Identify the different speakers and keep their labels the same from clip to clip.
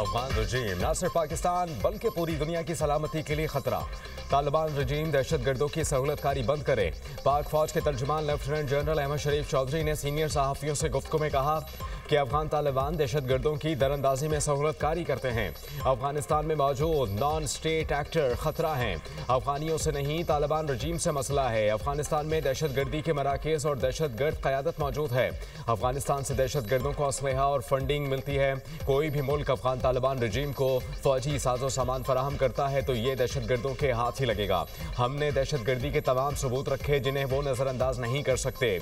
Speaker 1: अफगान रजीम न सिर्फ पाकिस्तान बल्कि पूरी दुनिया की सलामती के लिए खतरा। तालिबान रजीम दहशतगर्दों की सहूलतकारी बंद करे। पाक फौज के तर्जुमान लेफ्टिनेंट जनरल अहमद शरीफ चौधरी ने सीनियर सहाफ़ियों से गुफ्तगू में कहा कि अफगान तालिबान दहशतगर्दों की दरअंदाजी में सहूलतकारी करते हैं। अफगानिस्तान में मौजूद नॉन स्टेट एक्टर खतरा हैं। अफगानियों से नहीं तालिबान रजीम से मसला है। अफगानिस्तान में दहशतगर्दी के मराकज़ और दहशतगर्द क़यादत मौजूद है। अफगानिस्तान से दहशतगर्दों को असलहा और फंडिंग मिलती है। कोई भी मुल्क अफगान तालिबान रजीम को फौजी साजो सामान फराहम करता है तो ये दहशतगर्दों के हाथ ही लगेगा। हमने दहशतगर्दी के तमाम सबूत रखे जिन्हें वो नज़रअंदाज नहीं कर सकते।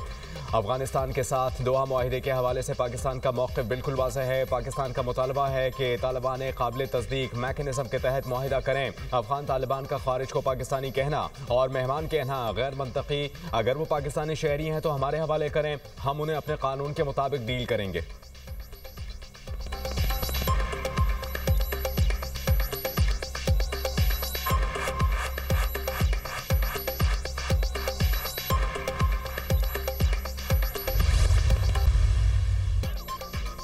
Speaker 1: अफगानिस्तान के साथ दोहा मुआहिदे के हवाले से पाकिस्तान का मौक़िफ़ बिल्कुल वाज़ेह है। पाकिस्तान का मुतालबा है कि तालिबान काबिल तस्दीक मैकेनिज़्म के तहत मुआहिदा करें। अफगान तालिबान का खारिज को पाकिस्तानी कहना और मेहमान कहना गैर मंतकी। अगर वो पाकिस्तानी शहरी हैं तो हमारे हवाले करें, हम उन्हें अपने कानून के मुताबिक डील करेंगे।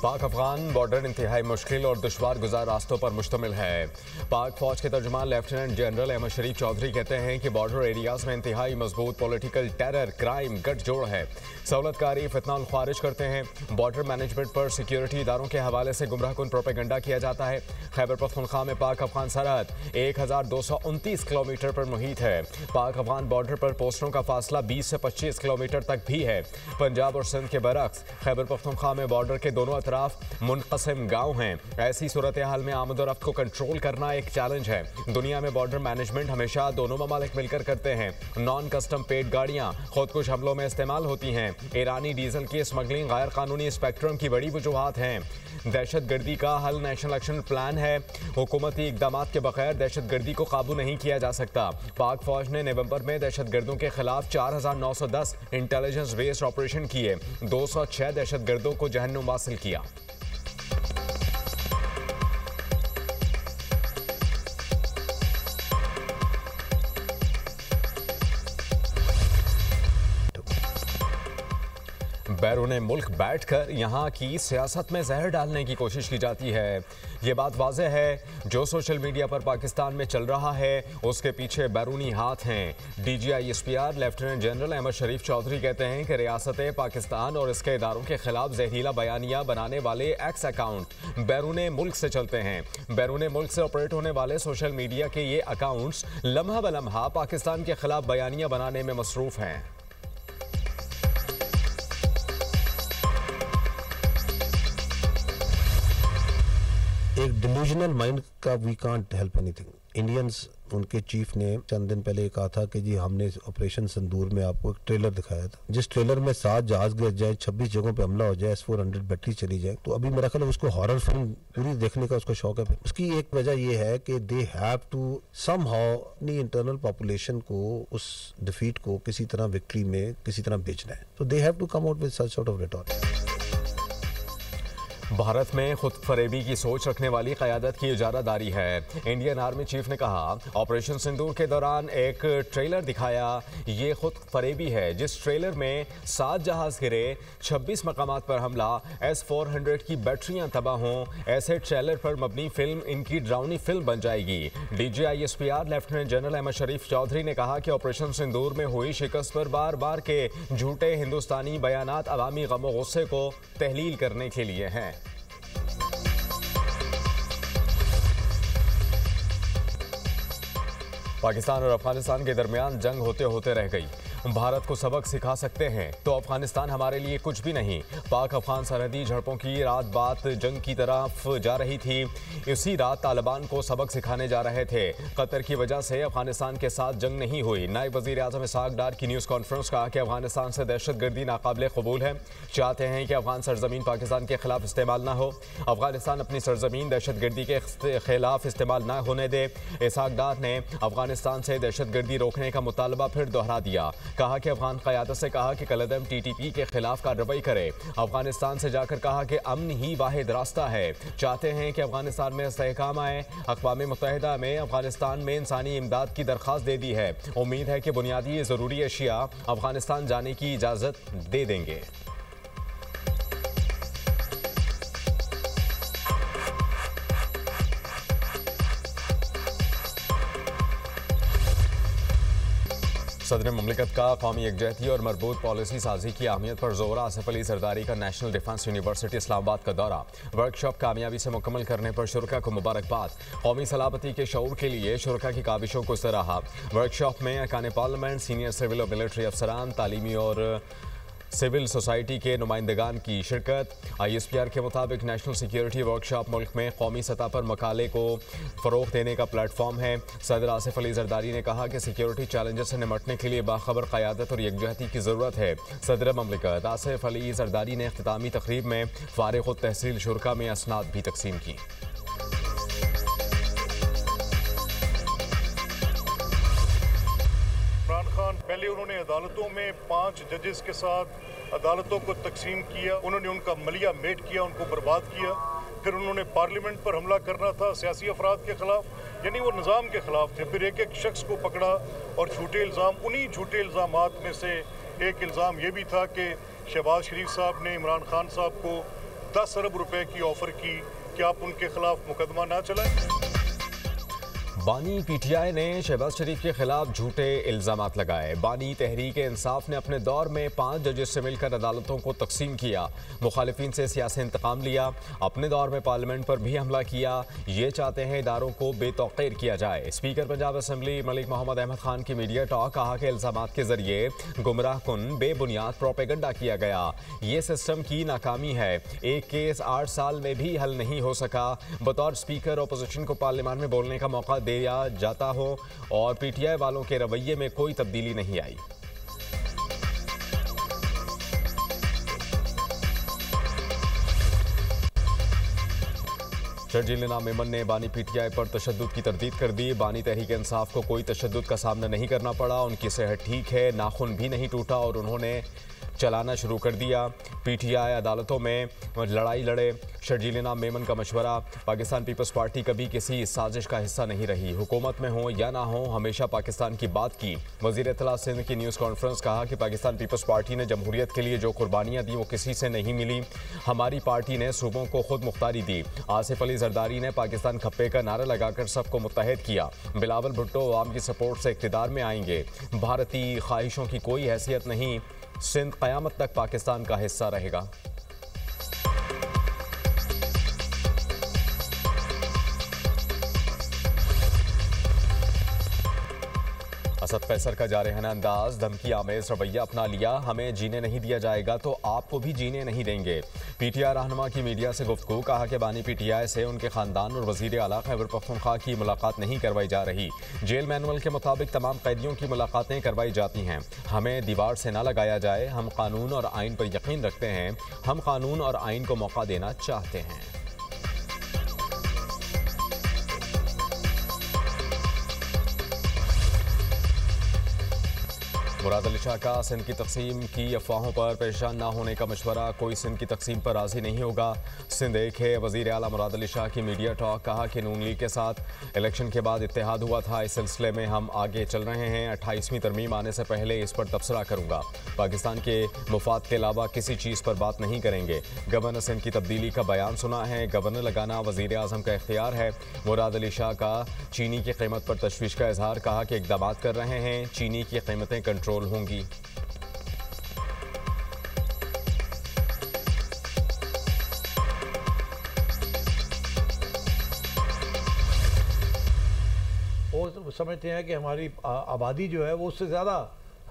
Speaker 1: पाक अफगान बॉर्डर इंतहाई मुश्किल और दुश्वार गुजार रास्तों पर मुश्तमिल है। पाक फौज के तर्जुमान लेफ्टिनेंट जनरल अहमद शरीफ चौधरी कहते हैं कि बॉर्डर एरियाज में इंतहाई मजबूत पॉलिटिकल टेरर, क्राइम, गठजोड़ है। सहूलतकारी फितनाउल खारिज करते हैं। बॉर्डर मैनेजमेंट पर सिक्योरिटी इदारों के हवाले से गुमराहकुन प्रोपेगेंडा किया जाता है। खैबर पख्तूनख्वा में पाक अफगान सरहद 1229 किलोमीटर पर मुहित है। पाक अफगान बॉर्डर पर पोस्टों का फासला 20 से 25 किलोमीटर तक भी है। पंजाब और सिंध के बरक्स खैबर पख्तूनख्वा में बॉर्डर के दोनों मुनक़सिम गांव हैं। ऐसी सूरत हाल में आमद-ओ-रफ्त को कंट्रोल करना एक चैलेंज है। दुनिया में बॉर्डर मैनेजमेंट हमेशा दोनों ममालिक मिलकर करते हैं। नॉन कस्टम पेड गाड़ियां खुदकुश हमलों में इस्तेमाल होती हैं। ईरानी डीजल की स्मगलिंग गैर कानूनी स्पेक्ट्रम की बड़ी वजूहात हैं। दहशतगर्दी का हल नेशनल एक्शन प्लान है। हुकूमती इक़दाम के बगैर दहशतगर्दी को काबू नहीं किया जा सकता। पाक फौज ने नवंबर में दहशतगर्दों के खिलाफ 4910 इंटेलिजेंस बेस्ड ऑपरेशन किए। 206 दहशतगर्दों को जहन्नुम वासिल किया। बैरून मुल्क बैठकर यहाँ की सियासत में जहर डालने की कोशिश की जाती है। ये बात वाज़ेह है, जो सोशल मीडिया पर पाकिस्तान में चल रहा है उसके पीछे बैरूनी हाथ हैं। DGISPR लेफ्टिनेंट जनरल अहमद शरीफ चौधरी कहते हैं कि रियासत पाकिस्तान और इसके इदारों के खिलाफ जहरीला बयानिया बनाने वाले एक्स अकाउंट बैरून मुल्क से चलते हैं। बैरून मुल्क से ऑपरेट होने वाले सोशल मीडिया के ये अकाउंट्स लम्हा ब लम्हा पाकिस्तान के खिलाफ बयानिया बनाने में मसरूफ हैं।
Speaker 2: एक डिल्यूजनल माइंड का we can't help anything. Indians, उनके चीफ ने चंद दिन पहले कहा था कि जी हमने ऑपरेशन संदूर में आपको एक ट्रेलर दिखाया था, जिस ट्रेलर में 7 जहाज गिर जाए, 26 जगहों पे हमला हो जाए, S-400 बैटरी चली जाए। तो अभी मेरा ख्याल है उसको हॉरर फिल्म पूरी देखने का उसको शौक है। उसकी एक वजह यह है कि दे हैव टू समहाउ अपनी इंटरनल पॉपुलेशन को उस डिफीट को किसी तरह विक्ट्री में किसी तरह बेचना है। तो they have to come out with such sort of retort.
Speaker 1: Bharat में खुद फरेबी की सोच रखने वाली क़यादत की इजारादारी है। इंडियन आर्मी चीफ ने कहा ऑपरेशन सिंदूर के दौरान एक ट्रेलर दिखाया, ये खुद फरेबी है। जिस ट्रेलर में 7 जहाज गिरे, 26 मकामात पर हमला, S-400 की बैटरियां तबाह हों, ऐसे ट्रेलर पर मबनी फिल्म इनकी ड्राउनी फिल्म बन जाएगी। DGISPR लेफ्टिनेंट जनरल अहमद शरीफ चौधरी ने कहा कि ऑपरेशन सिंदूर में हुई शिकस्त पर बार बार के झूठे हिंदुस्तानी बयानात अवामी गम गुस्से को तहलील करने के लिए हैं। पाकिस्तान और अफगानिस्तान के दरमियान जंग होते होते रह गई। भारत को सबक सिखा सकते हैं तो अफगानिस्तान हमारे लिए कुछ भी नहीं। पाक अफगान सरहदी झड़पों की रात बात जंग की तरफ जा रही थी। इसी रात तालिबान को सबक सिखाने जा रहे थे। कतर की वजह से अफगानिस्तान के साथ जंग नहीं हुई। नायब वज़ीर आज़म इसहाक डार की न्यूज़ कॉन्फ्रेंस कहा कि अफगानिस्तान से दहशतगर्दी नाकाबिले कबूल है। चाहते हैं कि अफगान सरजमीन पाकिस्तान के खिलाफ इस्तेमाल ना हो। अफगानिस्तान अपनी सरजमीन दहशतगर्दी के खिलाफ इस्तेमाल ना होने दे। इसहाक डार ने अफगानिस्तान से दहशतगर्दी रोकने का मुतालबा फिर दोहरा दिया। कहा कि अफगान क़यादत से कहा कि कलअदम TTP के खिलाफ कार्रवाई करे। अफगानिस्तान से जाकर कहा कि अमन ही वाहिद रास्ता है। चाहते हैं कि अफगानिस्तान में इस्तेहकाम आए। अक़वाम मुत्तहिदा में अफगानिस्तान में इंसानी इमदाद की दरख्वास्त दे दी है। उम्मीद है कि बुनियादी ज़रूरी अशिया अफगानिस्तान जाने की इजाज़त दे देंगे। सदर ममलिकत का कौमी यकजहती और मरबूत पॉलिसी साजी की अहमियत पर जोर। आसिफ अली जरदारी का नेशनल डिफेंस यूनिवर्सिटी इस्लामाबाद का दौरा। वर्कशॉप कामयाबी से मुकम्मल करने पर शुरका को मुबारकबाद। कौमी सलामती के शऊर के लिए शुरका की काविशों को सराहा। वर्कशॉप में अरकान पार्लियामेंट, सीनियर सिविल और मिलिट्री अफसरान, तालीमी और सिविल सोसाइटी के नुमाइंदगान की शिरकत। ISPR के मुताबिक नेशनल सिक्योरिटी वर्कशॉप मुल्क में कौमी सतह पर मकाले को फ़रोग़ देने का प्लेटफॉर्म है। सदर आसिफ अली जरदारी ने कहा कि सिक्योरिटी चैलेंजेस से निमटने के लिए बाखबर क़यादत और यकजहती की ज़रूरत है। सदर ममलिकत आसिफ अली जरदारी ने इख्तितामी तकरीब में फ़ारिग़ तहसील शुरका में असनाद भी तकसीम की।
Speaker 3: पहले उन्होंने अदालतों में 5 जजेस के साथ अदालतों को तकसीम किया, उन्होंने उनका मलिया मेट किया, उनको बर्बाद किया। फिर उन्होंने पार्लियामेंट पर हमला करना था सियासी अफराद के खिलाफ, यानी वो निज़ाम के खिलाफ थे। फिर एक एक शख्स को पकड़ा और झूठे इल्ज़ाम, उन्हीं झूठे इल्ज़ामात में से एक इल्ज़ाम ये भी था कि शहबाज शरीफ साहब ने इमरान खान साहब को 10 अरब रुपए की ऑफ़र की कि आप उनके खिलाफ मुकदमा ना चलाएं।
Speaker 1: बानी PTI ने शहबाज शरीफ के खिलाफ झूठे इल्जामात लगाए। बानी तहरीक इंसाफ ने अपने दौर में 5 जजेस से मिलकर अदालतों को तकसीम किया, मुखालिफिन से सियासी इंतकाम लिया, अपने दौर में पार्लियामेंट पर भी हमला किया। ये चाहते हैं इदारों को बेतौकीर किया जाए। स्पीकर पंजाब असम्बली मलिक मोहम्मद अहमद खान की मीडिया टॉक। कहा कि इल्जामात के जरिए गुमराह कुन बेबुनियाद प्रोपेगंडा किया गया। ये सिस्टम की नाकामी है। एक केस 8 साल में भी हल नहीं हो सका। बतौर स्पीकर अपोजिशन को पार्लियामान में बोलने का मौका दिया जाता हो और PTI वालों के रवैये में कोई तब्दीली नहीं आई। शर्जील मेमन ने बानी PTI पर तशद्दुद की तरदीद कर दी। बानी तहरीक इंसाफ को कोई तशद्दुद का सामना नहीं करना पड़ा। उनकी सेहत ठीक है, नाखून भी नहीं टूटा और उन्होंने चलाना शुरू कर दिया। PTI अदालतों में लड़ाई लड़े। शर्जील मेमन का मशवरा। पाकिस्तान पीपल्स पार्टी कभी किसी साजिश का हिस्सा नहीं रही। हुकूमत में हो या ना हो, हमेशा पाकिस्तान की बात की। वज़ीर इत्तला सिंध की न्यूज़ कॉन्फ्रेंस। कहा कि पाकिस्तान पीपल्स पार्टी ने जमहूरियत के लिए जो कुर्बानियाँ दी वो किसी से नहीं मिली। हमारी पार्टी ने सूबों को खुद मुख्तारी दी। आसिफ अली जरदारी ने पाकिस्तान खप्पे का नारा लगाकर सबको मुत्तहद किया। बिलावल भुट्टो अवाम की सपोर्ट से इक़्तिदार में आएंगे। भारतीय ख्वाहिशों की कोई हैसियत नहीं। सिंध क़यामत तक पाकिस्तान का हिस्सा रहेगा। असद कैसर का जारहाना अंदाज, धमकी आमेज रवैया अपना लिया। हमें जीने नहीं दिया जाएगा तो आपको भी जीने नहीं देंगे। PTI रहनुमा की मीडिया से गुफ्तगू। कहा कि बानी PTI से उनके खानदान और वज़ीर आला खैबर पख्तूनख्वा की मुलाकात नहीं करवाई जा रही। जेल मैनुअल के मुताबिक तमाम कैदियों की मुलाकातें करवाई जाती हैं। हमें दीवार से ना लगाया जाए। हम कानून और आइन पर यकीन रखते हैं। हम कानून और आइन को मौका देना चाहते हैं। मुराद अली शाह का सिंध की तकसीम की अफवाहों पर परेशान ना होने का मशवरा। कोई सिंध की तकसीम पर राजी नहीं होगा। सिंध एक है। वज़ीर आला मुराद अली शाह की मीडिया टॉक। कहा कि नून लीग के साथ इलेक्शन के बाद इत्तेहाद हुआ था। इस सिलसिले में हम आगे चल रहे हैं। 28वीं तरमीम आने से पहले इस पर तबसरा करूँगा। पाकिस्तान के मुफाद के अलावा किसी चीज़ पर बात नहीं करेंगे। गवर्नर सिंध की तब्दीली का बयान सुना है। गवर्नर लगाना वज़ीर आज़म का इख्तियार है। मुराद अली शाह का चीनी की कीमत पर तशवीश का इजहार। कहा कि इक़दाम कर रहे हैं। चीनी की कीमतें कंट्रोल होंगी।
Speaker 4: वो समझते हैं कि हमारी आबादी जो है वो उससे ज़्यादा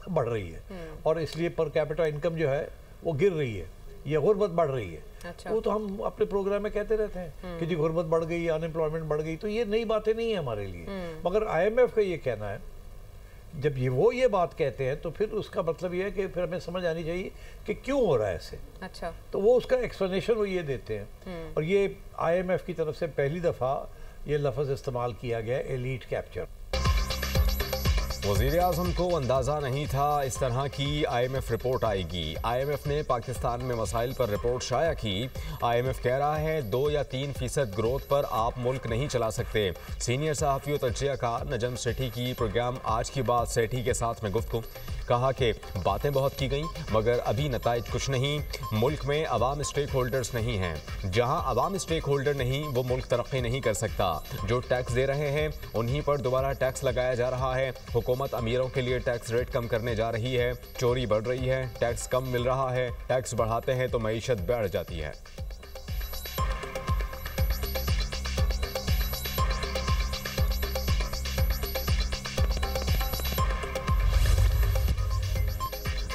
Speaker 4: बढ़ रही है और इसलिए पर कैपिटा इनकम जो है वो गिर रही है, ये गुर्बत बढ़ रही है।
Speaker 5: अच्छा।
Speaker 4: वो तो हम अपने प्रोग्राम में कहते रहते हैं कि जी गुर्बत बढ़ गई, अनएम्प्लॉयमेंट बढ़ गई, तो ये नई बातें नहीं है हमारे लिए। मगर IMF का ये कहना है, जब ये बात कहते हैं तो फिर उसका मतलब ये है कि फिर हमें समझ आनी चाहिए कि क्यों हो रहा है ऐसे।
Speaker 5: अच्छा।
Speaker 4: तो वो उसका एक्सप्लेनेशन वो ये देते हैं और ये IMF की तरफ से पहली दफ़ा ये लफ्ज़ इस्तेमाल किया गया, एलीट कैप्चर।
Speaker 1: वज़ीर आज़म को अंदाज़ा नहीं था इस तरह की IMF रिपोर्ट आएगी। IMF ने पाकिस्तान में मसाइल पर रिपोर्ट शाया की। IMF कह रहा है 2 या 3% ग्रोथ पर आप मुल्क नहीं चला सकते। सीनियर सहाफ़ी और तजिया का नजम सेठी की प्रोग्राम आज की बात सेठी के साथ में गुफ्तगू। कहा कि बातें बहुत की गई मगर अभी नताइज कुछ नहीं। मुल्क में अवाम स्टेक होल्डर्स नहीं हैं। जहां अवाम स्टेक होल्डर नहीं वो मुल्क तरक्की नहीं कर सकता। जो टैक्स दे रहे हैं उन्हीं पर दोबारा टैक्स लगाया जा रहा है। हुकूमत अमीरों के लिए टैक्स रेट कम करने जा रही है। चोरी बढ़ रही है, टैक्स कम मिल रहा है। टैक्स बढ़ाते हैं तो मईशत बढ़ जाती है।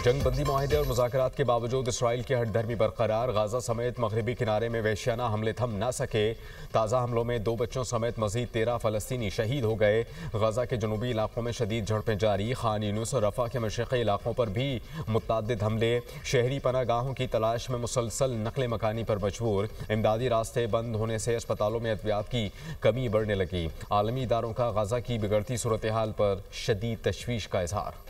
Speaker 1: जंगबंदी माहिदे और मुज़ाकरात के बावजूद इसराइल की हठधर्मी बरकरार। गाजा समेत मगरबी किनारे में वहशियाना हमले थम न सके। ताज़ा हमलों में 2 बच्चों समेत मजीद 13 फ़लस्तीनी शहीद हो गए। गाजा के जनूबी इलाकों में शदीद झड़पें जारी। खान यूनुस और रफ़ा के मशरक़ी इलाकों पर भी मुतअद्दिद हमले। शहरी पनागाहों की तलाश में मुसलसल नकल मकानी पर मजबूर। इमदादी रास्ते बंद होने से अस्पतालों में अद्वियात की कमी बढ़ने लगी। आलमी इदारों का गाजा की बिगड़ती सूरत हाल पर शदीद तशवीश का इजहार।